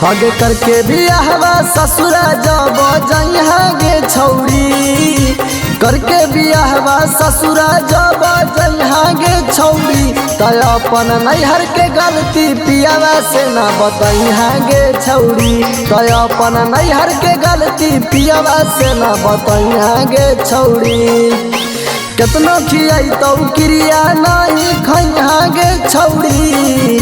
आगे करके बियाहवा ससुरा जब जइहा गे छौरी, करके बियाहवा ससुरा जब जइहा गे छौरी, तय अपन नैहर के गलती पियावा से ना बतइहा गे छौरी, तय अपन नैहर के गलती पियावा से ना बतइहा गे छौरी। कितना खियाई तो क्रिया नहीं खइहा गे छौरी,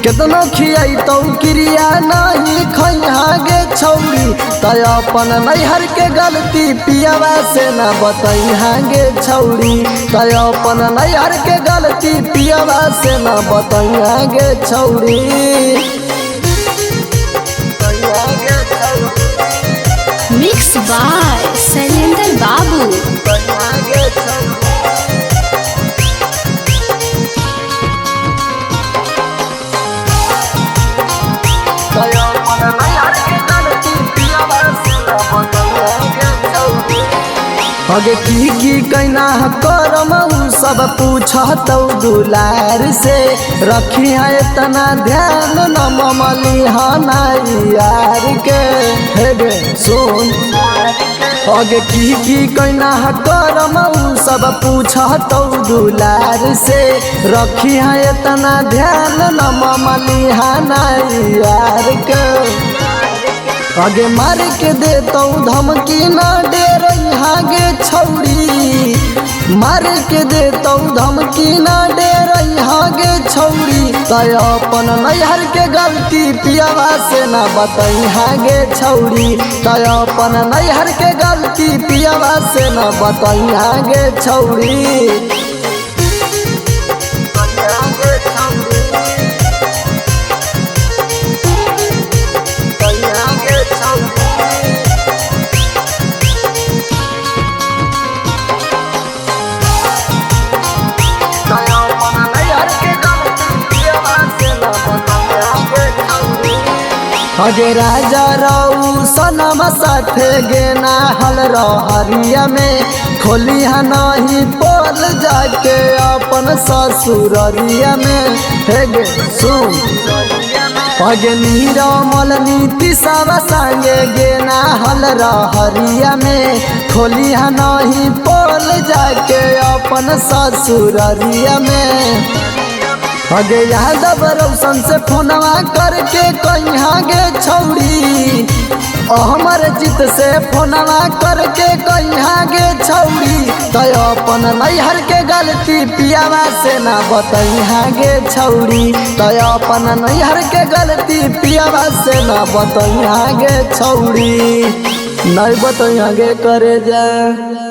कितना खियाई तो क्रिया नहीं खइहा गे छौरी, तय अपन नैहर के गलती पियावा से ना बतइहा गे छौरी, तय अपन नैहर के गलती पियावा से ना बतइहा गे छौरी। मिक्स बाय शैलेंद्र बाबू। आगे की कैना करम सब पूछतौ दुलार से, रखी है इतना ध्यान न ममलिहाना यार के। हे गे सुन, आगे की कैना करम सब पूछतौ दुलार से, रखी है इतना ध्यान न ममलिहाना यार के। आगे मार के देतौ धमकी ना डेरइहा गे छौरी, मार के देतौ धमकी ना डेरइहा गे छौरी, तय अपन नैहर के गलती पियावा से ना बतइहा गे छौरी, तय अपन नैहर के गलती पियावा से ना बतइहा गे छौरी। आगे राजा राऊ सनम साथे गेना हल रहरिया में, खोलिहा नहीं पोल जाके अपन ससुररिया में। हे गे सुन, आगे नीरमल नीति सब संगे गेना हल रहरिया में, खोलिहा नहीं पोल जाके अपन ससुररिया में। आगे यादव रौशन से फोनवा करके कहिहा गे छौरी, हमर जित से फोनवा करके कहिहा गे छौरी, तय अपन नैहर के गलती पियावा से ना बतइहा गे छौरी, तय अपन नैहर के गलती पियावा से ना बतइहा गे छौरी, नहीं बतइहा गे करे जा।